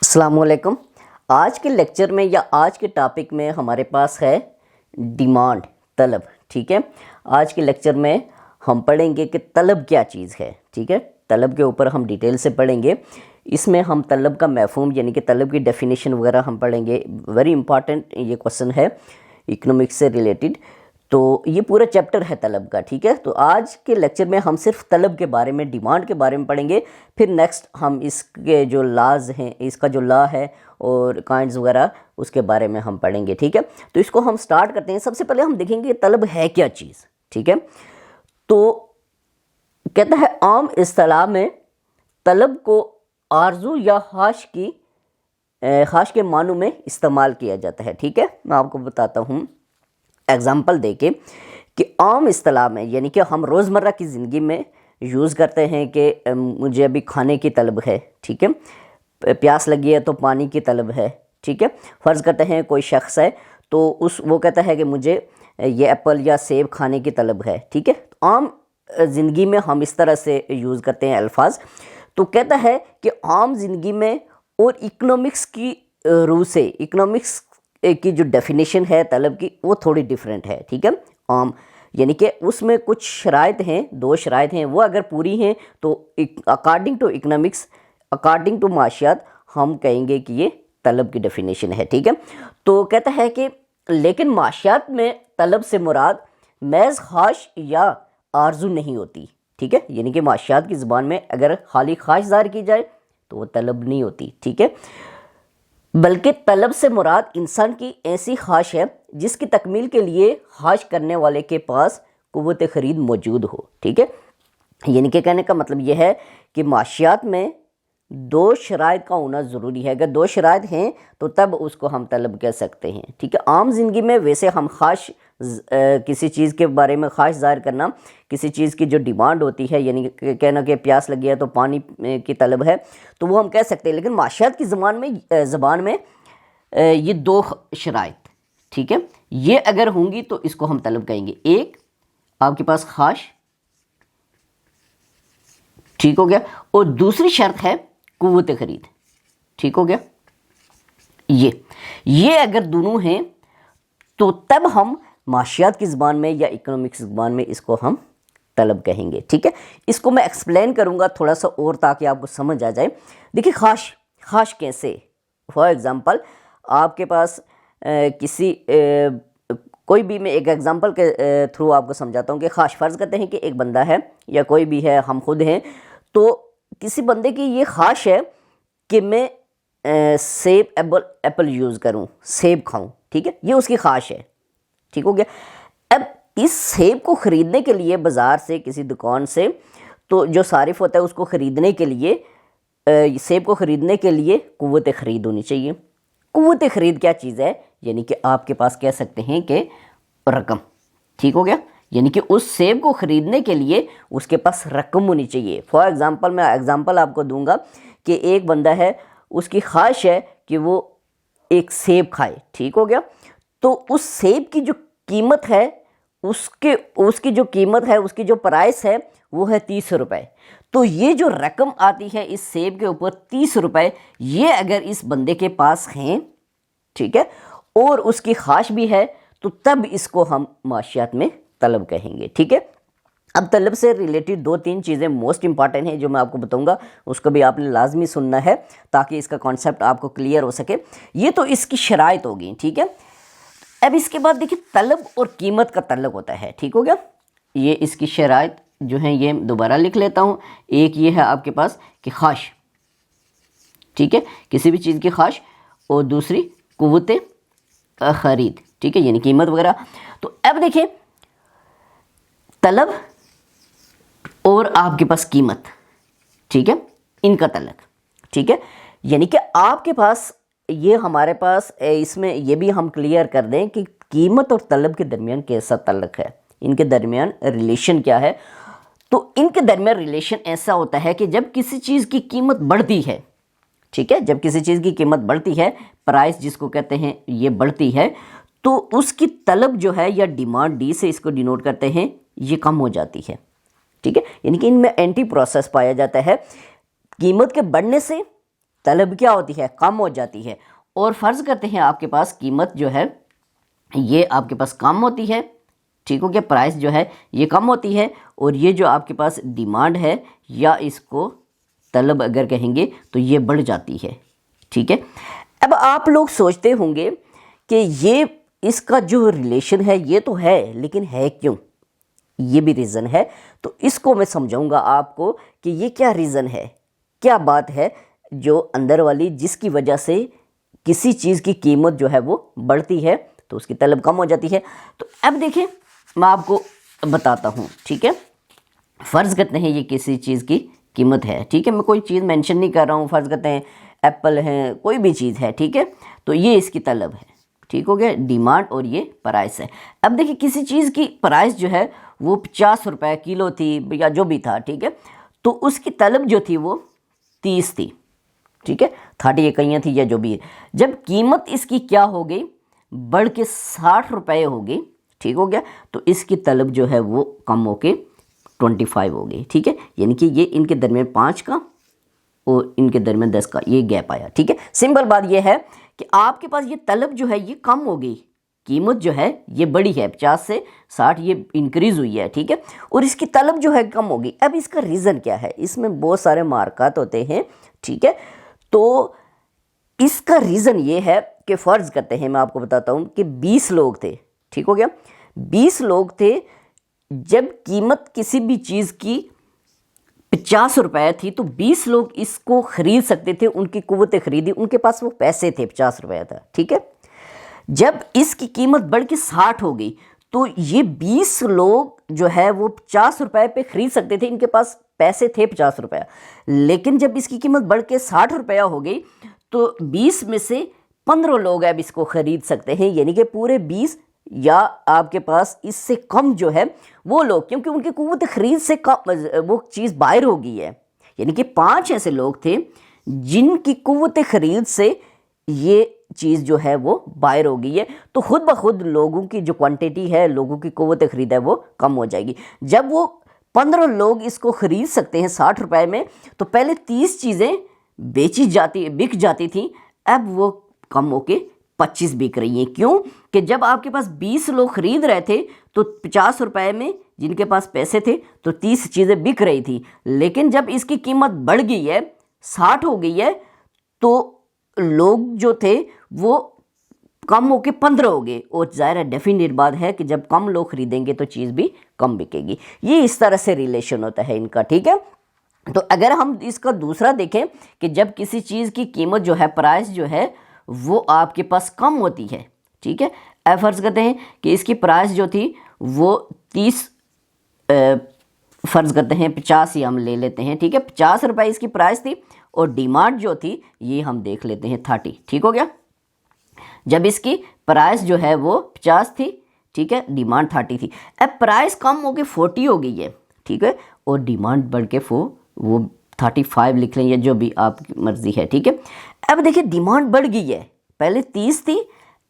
अस्सलामुअलैकुम। आज के लेक्चर में या आज के टॉपिक में हमारे पास है डिमांड, तलब। ठीक है, आज के लेक्चर में हम पढ़ेंगे कि तलब क्या चीज़ है। ठीक है, तलब के ऊपर हम डिटेल से पढ़ेंगे। इसमें हम तलब का मफ़हूम यानी कि तलब की डेफिनेशन वगैरह हम पढ़ेंगे। वेरी इंपॉर्टेंट ये क्वेश्चन है इकोनॉमिक्स से रिलेटेड, तो ये पूरा चैप्टर है तलब का। ठीक है, तो आज के लेक्चर में हम सिर्फ तलब के बारे में, डिमांड के बारे में पढ़ेंगे। फिर नेक्स्ट हम इसके जो लाज हैं, इसका जो लॉ है और काइंड्स वगैरह, उसके बारे में हम पढ़ेंगे। ठीक है, तो इसको हम स्टार्ट करते हैं। सबसे पहले हम देखेंगे तलब है क्या चीज़। ठीक है, तो कहता है आम इस्तिलाह में तलब को आरजू या ख्वाहिश के मानों में इस्तेमाल किया जाता है। ठीक है, मैं आपको बताता हूँ एग्ज़ाम्पल देके कि आम इस्तिलाह में यानी कि हम रोज़मर्रा की ज़िंदगी में यूज़ करते हैं कि मुझे अभी खाने की तलब है। ठीक है, प्यास लगी है तो पानी की तलब है। ठीक है, फ़र्ज़ करते हैं कोई शख्स है तो वो कहता है कि मुझे ये एप्पल या सेब खाने की तलब है। ठीक है, तो आम ज़िंदगी में हम इस तरह से यूज़ करते हैं अल्फाज। तो कहता है कि आम ज़िंदगी में और इकोनॉमिक्स की रूह से, इकोनॉमिक्स की जो डेफिनेशन है तलब की वो थोड़ी डिफरेंट है। ठीक है, आम यानी कि उसमें कुछ शराइत हैं, दो शराइत हैं, वो अगर पूरी हैं तो according to economics, according to माशियात, हम कहेंगे कि ये तलब की डेफिनेशन है। ठीक है, तो कहता है कि लेकिन माशियात में तलब से मुराद महज ख्वाहिश या आरजू नहीं होती। ठीक है, यानी कि माशियात की ज़बान में अगर खाली ख्वाहिश ज़ाहिर की जाए तो वो तलब नहीं होती। ठीक है, बल्कि तलब से मुराद इंसान की ऐसी ख्वाहिश है जिसकी तकमील के लिए ख्वाहिश करने वाले के पास कुव्वत ख़रीद मौजूद हो। ठीक है, यानी कि कहने का मतलब यह है कि माशियात में दो शराइत का होना ज़रूरी है। अगर दो शराइत हैं तो तब उसको हम तलब कह सकते हैं। ठीक है, आम ज़िंदगी में वैसे हम ख्वाहिश, किसी चीज़ के बारे में ख्वाहिश ज़ाहिर करना, किसी चीज़ की जो डिमांड होती है, यानी कहना कि प्यास लगी है तो पानी की तलब है, तो वो हम कह सकते हैं। लेकिन माशियात की ज़बान में ये दो शराइत, ठीक है, ये अगर होंगी तो इसको हम तलब कहेंगे। एक, आपके पास ख्वाहिश, ठीक हो गया, और दूसरी शर्त है कुव्वत ख़रीद। ठीक हो गया, ये अगर दोनों हैं तो तब हम माशियात की ज़बान में या इकोनॉमिक्स की ज़बान में इसको हम तलब कहेंगे। ठीक है, इसको मैं एक्सप्लेन करूँगा थोड़ा सा और ताकि आपको समझ आ जाए। देखिए ख्वाहिश कैसे, फॉर एग्ज़ाम्पल आपके पास कोई भी, मैं एक एग्ज़ाम्पल के थ्रू आपको समझाता हूँ कि ख्वाहिश, फ़र्ज़ करते हैं कि एक बंदा है या कोई भी है, हम खुद हैं, तो किसी बंदे की ये ख्वाहिश है कि मैं सेब एप्पल यूज़ करूँ, सेब खाऊँ। ठीक है, ये उसकी ख्वाहिश है। ठीक हो गया, अब इस सेब को ख़रीदने के लिए बाज़ार से, किसी दुकान से, तो जो सारिफ होता है उसको ख़रीदने के लिए, सेब को ख़रीदने के लिए कुव्वत ख़रीद होनी चाहिए। कुव्वत ख़रीद क्या चीज़ है, यानी कि आपके पास कह सकते हैं कि रकम। ठीक हो गया, यानी कि उस सेब को ख़रीदने के लिए उसके पास रकम होनी चाहिए। फॉर एग्ज़ाम्पल, मैं एग्ज़ाम्पल आपको दूंगा कि एक बंदा है, उसकी ख्वाहिश है कि वो एक सेब खाए। ठीक हो गया, तो उस सेब की जो कीमत है, उसकी जो कीमत है, उसकी जो प्राइस है वो है 30 रुपये। तो ये जो रकम आती है इस सेब के ऊपर 30 रुपये, ये अगर इस बंदे के पास हैं, ठीक है, और उसकी ख्वाहिश भी है, तो तब इसको हम माशियात में तलब कहेंगे। ठीक है, अब तलब से रिलेटेड दो तीन चीज़ें मोस्ट इंपॉर्टेंट हैं जो मैं आपको बताऊंगा, उसको भी आपने लाजमी सुनना है ताकि इसका कॉन्सेप्ट आपको क्लियर हो सके। ये तो इसकी शराइत होगी। ठीक है, अब इसके बाद देखिए तलब और कीमत का तल्लुक होता है। ठीक हो गया, ये इसकी शराइत जो है ये दोबारा लिख लेता हूँ। एक ये है आपके पास कि ख्वाहिश, ठीक है, किसी भी चीज़ की ख्वाहिश, और दूसरी कुव्वत ख़रीद। ठीक है, यानी कीमत वगैरह। तो अब देखिए तलब और आपके पास कीमत, ठीक है, इनका तल्लुक। ठीक है, यानी कि आपके पास ये, हमारे पास इसमें ये भी हम क्लियर कर दें कि कीमत और तलब के दरमियान कैसा तल्लुक है, इनके दरमियान रिलेशन क्या है। तो इनके दरमियान रिलेशन ऐसा होता है कि जब किसी चीज़ की कीमत बढ़ती है, ठीक है, जब किसी चीज़ की कीमत बढ़ती है, प्राइस जिसको कहते हैं, ये बढ़ती है, तो उसकी तलब जो है, या डिमांड, डी से इसको डिनोट करते हैं, ये कम हो जाती है। ठीक है, यानी कि इनमें एंटी प्रोसेस पाया जाता है। कीमत के बढ़ने से तलब क्या होती है, कम हो जाती है। और फ़र्ज़ करते हैं आपके पास कीमत जो है ये आपके पास कम होती है, ठीक हो गया, प्राइस जो है ये कम होती है, और ये जो आपके पास डिमांड है या इसको तलब अगर कहेंगे तो ये बढ़ जाती है, ठीक है। अब आप लोग सोचते होंगे कि ये इसका जो रिलेशन है ये तो है, लेकिन है क्यों, ये भी रीज़न है। तो इसको मैं समझाऊंगा आपको कि ये क्या रीज़न है, क्या बात है जो अंदर वाली, जिसकी वजह से किसी चीज़ की कीमत जो है वो बढ़ती है तो उसकी तलब कम हो जाती है। तो अब देखें, मैं आपको बताता हूँ, ठीक है। फ़र्ज़ करते हैं ये किसी चीज़ की कीमत है, ठीक है, मैं कोई चीज़ मेंशन नहीं कर रहा हूँ, फ़र्ज़ करते हैं एप्पल है, कोई भी चीज़ है, ठीक है, तो ये इसकी तलब है, ठीक हो गया, डिमांड और ये प्राइस है। अब देखिए किसी चीज़ की प्राइस जो है वो 50 रुपये किलो थी या जो भी था, ठीक है, तो उसकी तलब जो थी वो 30 थी, ठीक है, 30 इकाइयाँ थी या जो भी है। जब कीमत इसकी क्या हो गई, बढ़ के 60 रुपये हो गई, ठीक हो गया, तो इसकी तलब जो है वो कम होके 25 हो गई, ठीक है, यानी कि ये इनके दरमियान 5 का और इनके दरमियान 10 का ये गैप आया, ठीक है। सिंपल बात ये है कि आपके पास ये तलब जो है ये कम हो गई, कीमत जो है ये बड़ी है, 50 से 60 ये इंक्रीज़ हुई है, ठीक है, और इसकी तलब जो है कम हो गई। अब इसका रीज़न क्या है, इसमें बहुत सारे मार्कात होते हैं, ठीक है। तो इसका रीज़न ये है कि फ़र्ज़ करते हैं, मैं आपको बताता हूँ कि 20 लोग थे, ठीक हो गया, 20 लोग थे, जब कीमत किसी भी चीज़ की 50 रुपये थी तो 20 लोग इसको ख़रीद सकते थे, उनकी कुव्वत खरीदी, उनके पास वो पैसे थे, 50 रुपये था, ठीक है। जब इसकी कीमत बढ़ के 60 हो गई तो ये 20 लोग जो है वो 50 रुपये पे ख़रीद सकते थे, इनके पास पैसे थे 50 रुपये, लेकिन जब इसकी कीमत बढ़ के 60 रुपया हो गई तो 20 में से 15 लोग अब इसको ख़रीद सकते हैं, यानी कि पूरे 20 या आपके पास इससे कम जो है वो लोग, क्योंकि उनकी कुव्वत खरीद से कम वो चीज़ बाहर हो गई है, यानी कि 5 ऐसे लोग थे जिनकी कुव्वत खरीद से ये चीज़ जो है वो बाहर हो गई है, तो खुद ब खुद लोगों की जो क्वांटिटी है, लोगों की कुव्वत खरीद है वो कम हो जाएगी। जब वो 15 लोग इसको ख़रीद सकते हैं 60 रुपये में, तो पहले 30 चीज़ें बिक जाती थी, अब वो कम होके 25 बिक रही हैं। क्यों कि जब आपके पास 20 लोग ख़रीद रहे थे तो 50 रुपये में जिनके पास पैसे थे तो 30 चीज़ें बिक रही थी, लेकिन जब इसकी कीमत बढ़ गई है, 60 हो गई है, तो लोग जो थे वो कम होके 15 हो गए, और ज़ाहिर है डेफिनेट बात है कि जब कम लोग ख़रीदेंगे तो चीज़ भी कम बिकेगी। ये इस तरह से रिलेशन होता है इनका, ठीक है। तो अगर हम इसका दूसरा देखें कि जब किसी चीज़ की कीमत जो है, प्राइस जो है वो आपके पास कम होती है, ठीक है, फ़र्ज़ करते हैं कि इसकी प्राइस जो थी वो 30 फ़र्ज़ करते हैं 50 ही हम ले लेते हैं, ठीक है, 50 रुपये इसकी प्राइस थी, और डिमांड जो थी ये हम देख लेते हैं 30, ठीक हो गया। जब इसकी प्राइस जो है वो 50 थी, ठीक है, डिमांड 30 थी, अब प्राइस कम होकर 40 हो गई है, ठीक है, और डिमांड बढ़ के वो 35 लिख लें या जो भी आपकी मर्ज़ी है, ठीक है। अब देखिए डिमांड बढ़ गई है, पहले 30 थी,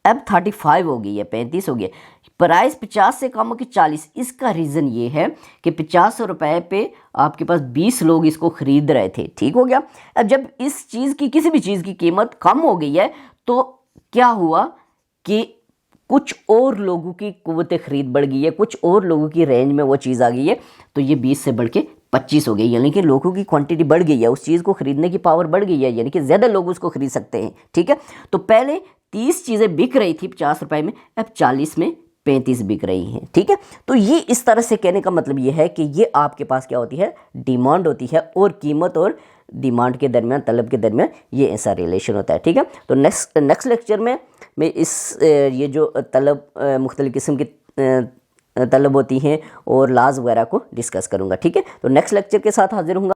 अब 35 हो गई है, 35 हो गई है, प्राइस 50 से कम होकर 40। इसका रीज़न ये है कि 50 रुपये पे आपके पास 20 लोग इसको ख़रीद रहे थे, ठीक हो गया। अब जब इस चीज़ की, किसी भी चीज़ की कीमत कम हो गई है तो क्या हुआ कि कुछ और लोगों की कुव्वत खरीद बढ़ गई है, कुछ और लोगों की रेंज में वो चीज़ आ गई है, तो ये 20 से बढ़ के 25 हो गई, यानी कि लोगों की क्वांटिटी बढ़ गई है, उस चीज़ को खरीदने की पावर बढ़ गई है, यानी कि ज़्यादा लोग उसको खरीद सकते हैं, ठीक है। तो पहले 30 चीज़ें बिक रही थी 50 रुपये में, अब 40 में 35 बिक रही हैं, ठीक है। तो ये इस तरह से कहने का मतलब ये है कि ये आपके पास क्या होती है, डिमांड होती है, और कीमत और डिमांड के दरमियान, तलब के दरमियान ये ऐसा रिलेशन होता है, ठीक है। तो नेक्स्ट लेक्चर में मैं ये जो तलब मुख्तलिफ़ किस्म की तलब होती हैं और लाज वगैरह को डिस्कस करूँगा, ठीक है। तो नेक्स्ट लेक्चर के साथ हाजिर हूँगा।